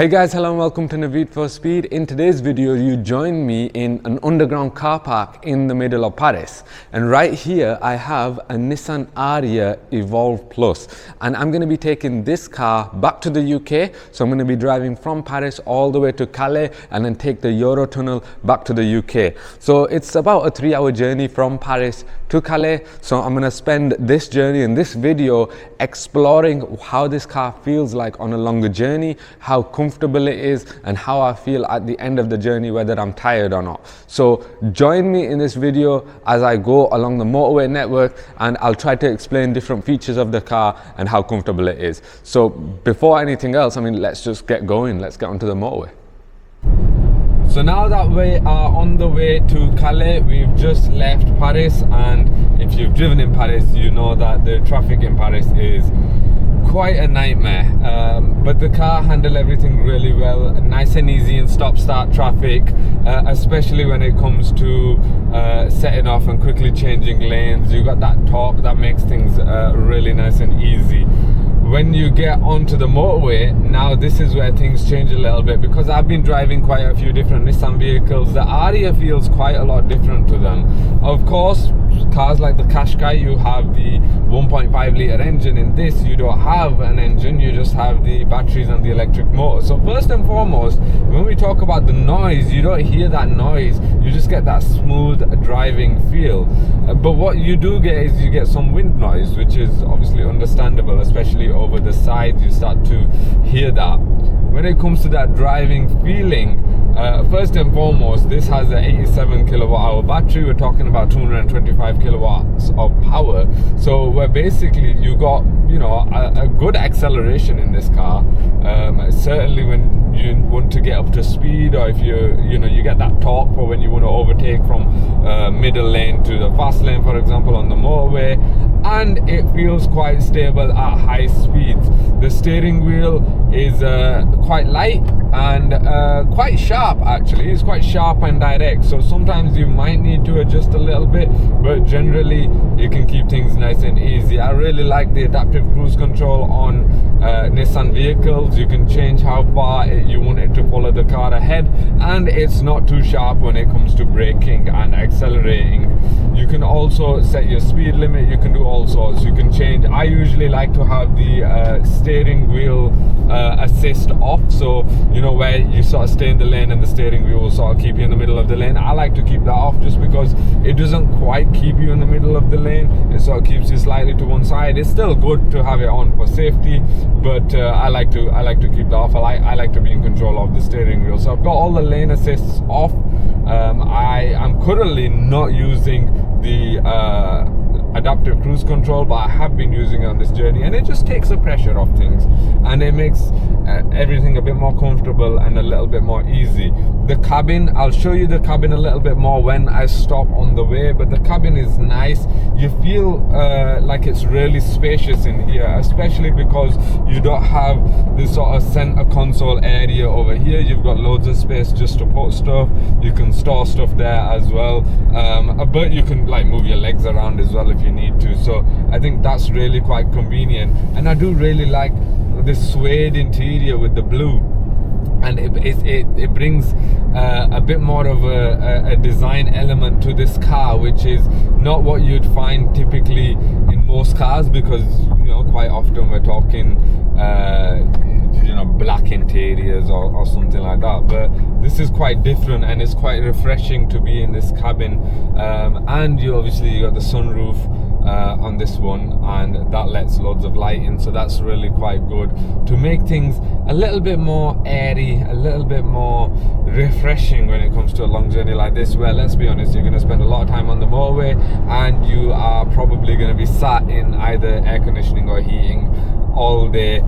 Hey guys, hello and welcome to Naveed for Speed. In today's video, you join me in an underground car park in the middle of Paris. And right here, I have a Nissan Ariya Evolve Plus. And I'm going to be taking this car back to the UK. So I'm going to be driving from Paris all the way to Calais and then take the Eurotunnel back to the UK. So it's about a 3-hour journey from Paris to Calais. So I'm going to spend this journey in this video exploring how this car feels like on a longer journey, how comfortable it is, and how I feel at the end of the journey, whether I'm tired or not. So join me in this video as I go along the motorway network, and I'll try to explain different features of the car and how comfortable it is. So before anything else, let's just get going. Let's get onto the motorway. So now that we are on the way to Calais, we've just left Paris, and if you've driven in Paris, you know that the traffic in Paris is quite a nightmare, but the car handled everything really well, nice and easy in stop-start traffic, especially when it comes to setting off and quickly changing lanes. You got that torque that makes things really nice and easy. When you get onto the motorway, now this is where things change a little bit, because I've been driving quite a few different Nissan vehicles. The Ariya feels quite a lot different to them. Of course, cars like the Qashqai, you have the 1.5 litre engine. In this, you don't have an engine, you just have the batteries and the electric motor. So first and foremost, when we talk about the noise, you don't hear that noise, you just get that smooth driving feel. But what you do get is you get some wind noise, which is obviously understandable, especially over the sides. You start to hear that. When it comes to that driving feeling, first and foremost, this has an 87 kilowatt hour battery. We're talking about 225 kilowatts of power. So where basically you got, a good acceleration in this car. Certainly when you want to get up to speed, or if you get that torque for when you want to overtake from middle lane to the fast lane, for example, on the motorway. And it feels quite stable at high speeds. The steering wheel is quite light and quite sharp. Actually, it's quite sharp and direct, so sometimes you might need to adjust a little bit, but generally you can keep things nice and easy. I really like the adaptive cruise control on Nissan vehicles. You can change how far you want it to follow the car ahead, and it's not too sharp when it comes to braking and accelerating. You can also set your speed limit. You can do all sorts. You can change. I usually like to have the steering wheel assist off, so where you sort of stay in the lane and the steering wheel will sort of keep you in the middle of the lane. I like to keep that off just because it doesn't quite keep you in the middle of the lane. It sort of keeps you slightly to one side. It's still good to have it on for safety, but I like to keep that off. I like to be in control of the steering wheel. So I've got all the lane assists off. I am currently not using the adaptive cruise control, but I have been using it on this journey, and it just takes the pressure off things, and it makes everything a bit more comfortable and a little bit more easy. The cabin, I'll show you the cabin a little bit more when I stop on the way, but the cabin is nice. You feel like it's really spacious in here, especially because you don't have this sort of center console area over here. You've got loads of space just to put stuff. You can store stuff there as well, but you can move your legs around as well if you need to. So I think that's really quite convenient, and I do really like this suede interior with the blue, and it brings a bit more of a design element to this car, which is not what you'd find typically in most cars, because quite often we're talking black interiors or something like that. But this is quite different, and it's quite refreshing to be in this cabin. And you got the sunroof on this one, and that lets loads of light in, so that's really quite good to make things a little bit more airy, a little bit more refreshing when it comes to a long journey like this, where, let's be honest, you're going to spend a lot of time on the motorway, and you are probably going to be sat in either air conditioning or heating all day,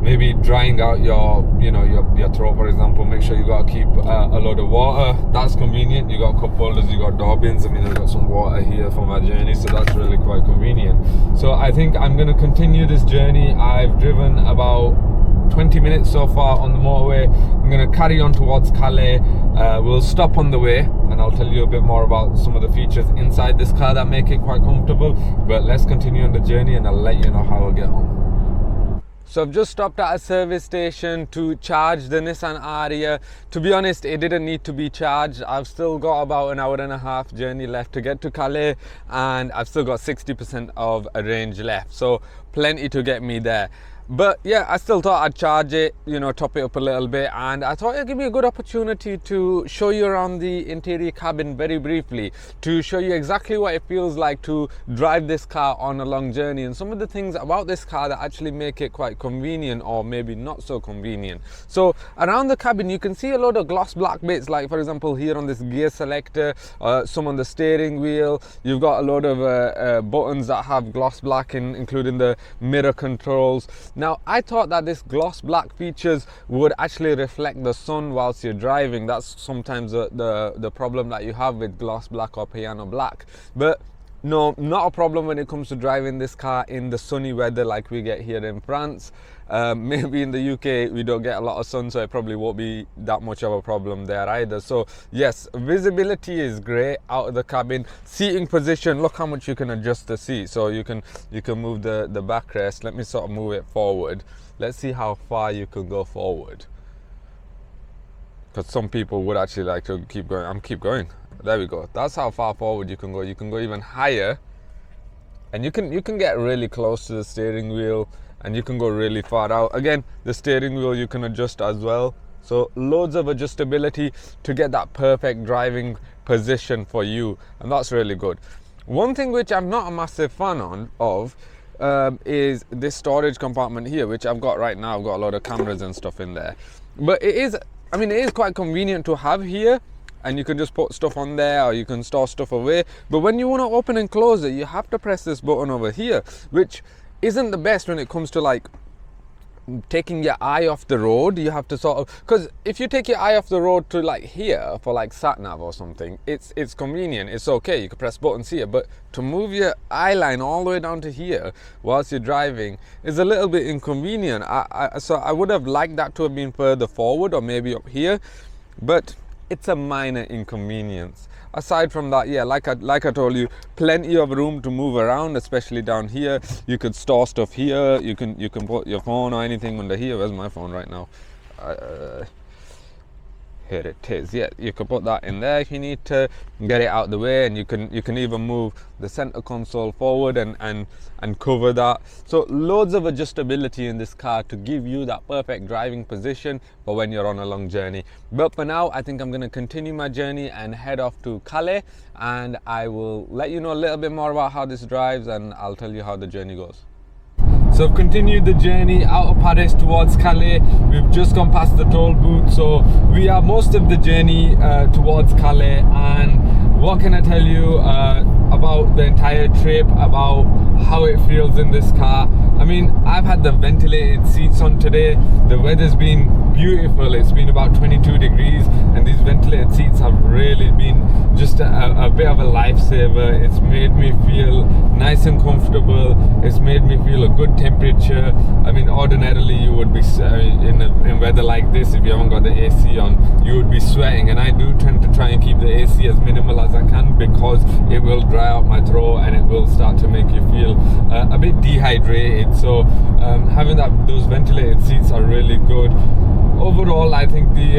maybe drying out your throat, for example. Make sure you got to keep a load of water. That's convenient. You got cup holders, you got door bins. I've got some water here for my journey, so that's really quite convenient. So I think I'm going to continue this journey. I've driven about 20 minutes so far on the motorway. I'm going to carry on towards Calais. We'll stop on the way, and I'll tell you a bit more about some of the features inside this car that make it quite comfortable. But let's continue on the journey, and I'll let you know how I'll get home. So I've just stopped at a service station to charge the Nissan Ariya. To be honest, it didn't need to be charged. I've still got about an hour and a half journey left to get to Calais, and I've still got 60% of a range left, so plenty to get me there. But yeah, I still thought I'd charge it, you know, top it up a little bit, and I thought it'd give me a good opportunity to show you around the interior cabin very briefly, to show you exactly what it feels like to drive this car on a long journey, and some of the things about this car that actually make it quite convenient, or maybe not so convenient. So around the cabin you can see a lot of gloss black bits, like for example here on this gear selector, some on the steering wheel. You've got a lot of buttons that have gloss black, including the mirror controls. Now, I thought that this gloss black features would actually reflect the sun whilst you're driving. That's sometimes the problem that you have with gloss black or piano black. But no, not a problem when it comes to driving this car in the sunny weather like we get here in France. Maybe in the UK we don't get a lot of sun, so it probably won't be that much of a problem there either. So yes, visibility is great out of the cabin. Seating position, look how much you can adjust the seat. So you can move the backrest. Let me sort of move it forward. Let's see how far you can go forward, because some people would actually like to keep going. Keep going. There we go. That's how far forward you can go. You can go even higher, and you can get really close to the steering wheel, and you can go really far out. Again, the steering wheel you can adjust as well. So loads of adjustability to get that perfect driving position for you, and that's really good. One thing which I'm not a massive fan of is this storage compartment here, which I've got right now. I've got a lot of cameras and stuff in there, but it is quite convenient to have here, and you can just put stuff on there, or you can store stuff away. But when you want to open and close it, you have to press this button over here, which isn't the best when it comes to like taking your eye off the road. You have to sort of, because if you take your eye off the road to like here for like sat nav or something, it's convenient, it's okay, you can press buttons here. But to move your eye line all the way down to here whilst you're driving is a little bit inconvenient. So I would have liked that to have been further forward, or maybe up here, but it's a minor inconvenience. Aside from that, yeah, like I told you, plenty of room to move around, especially down here. You could store stuff here. You can put your phone or anything under here. Where's my phone right now? Here it is. Yeah, you can put that in there if you need to get it out the way, and you can even move the center console forward and cover that. So loads of adjustability in this car to give you that perfect driving position for when you're on a long journey. But for now, I think I'm going to continue my journey and head off to Calais, and I will let you know a little bit more about how this drives, and I'll tell you how the journey goes. So I've continued the journey out of Paris towards Calais. We've just gone past the toll booth, so we are most of the journey towards Calais. And what can I tell you about the entire trip, about how it feels in this car? I mean, I've had the ventilated seats on today. The weather's been beautiful. It's been about 22 degrees, and these ventilated seats have really been just a bit of a lifesaver. It's made me feel nice and comfortable. It's made me feel a good temperature. I mean, ordinarily you would be in weather like this, if you haven't got the AC on, you would be sweating, and I do tend to try and keep the AC as minimal as I can, because it will dry out my throat and it will start to make you feel a bit dehydrated. So having those ventilated seats are really good. Overall, I think the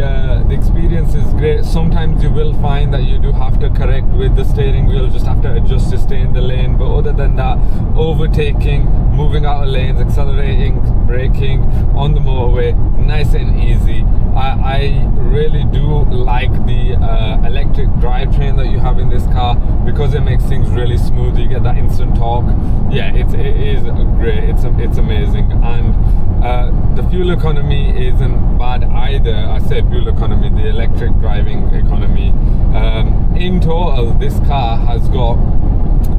experience is great. Sometimes you will find that you do have to correct with the steering wheel, just have to adjust to stay in the lane. But other than that, overtaking, moving out of lanes, accelerating, braking on the motorway, nice and easy. I really do like the electric drivetrain that you have in this car, because it makes things really smooth. You get that instant torque. Yeah, it is great. It's amazing. And the fuel economy isn't bad either. I say fuel economy, the electric driving economy. In total, this car has got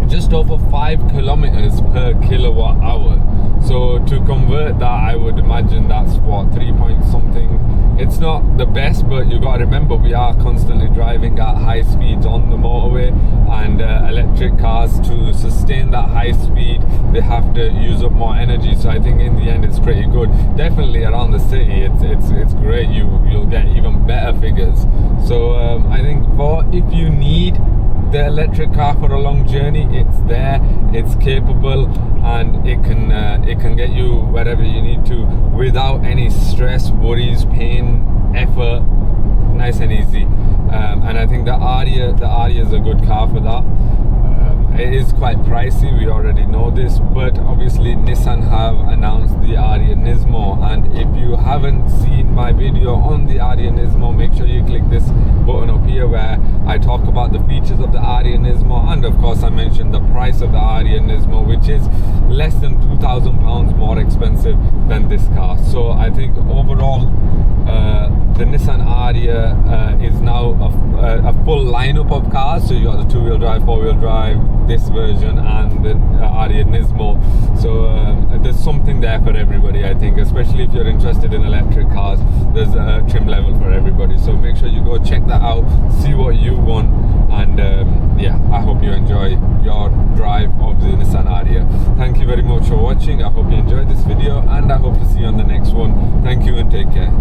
just over 5 kilometers per kilowatt hour. So to convert that, I would imagine that's what, 3 point something. It's not the best, but you got to remember we are constantly driving at high speeds on the motorway, and electric cars, to sustain that high speed, they have to use up more energy. So I think in the end it's pretty good. Definitely around the city, it's great. You'll get even better figures. So I think if you need the electric car for a long journey, it's there, it's capable, and it can get you wherever you need to without any stress, worries, pain, effort, nice and easy. And I think the Ariya is a good car for that. It is quite pricey, we already know this, but obviously Nissan have announced the Ariya Nismo, and if you haven't seen my video on the Ariya Nismo, make sure you click this button up here where I talk about the features of the Ariya Nismo, and of course I mentioned the price of the Ariya Nismo, which is less than £2,000 more expensive than this car. So I think overall the Nissan Ariya is now a full lineup of cars. So you got the two-wheel drive, four-wheel drive, this version, and the Ariya Nismo. So there's something there for everybody, I think, especially if you're interested in electric cars. There's a trim level for everybody, so make sure you go check that out, see what you want, and yeah, I hope you enjoy your drive of the Nissan Ariya. Thank you very much for watching. I hope you enjoyed this video, and I hope to see you on the next one. Thank you and take care.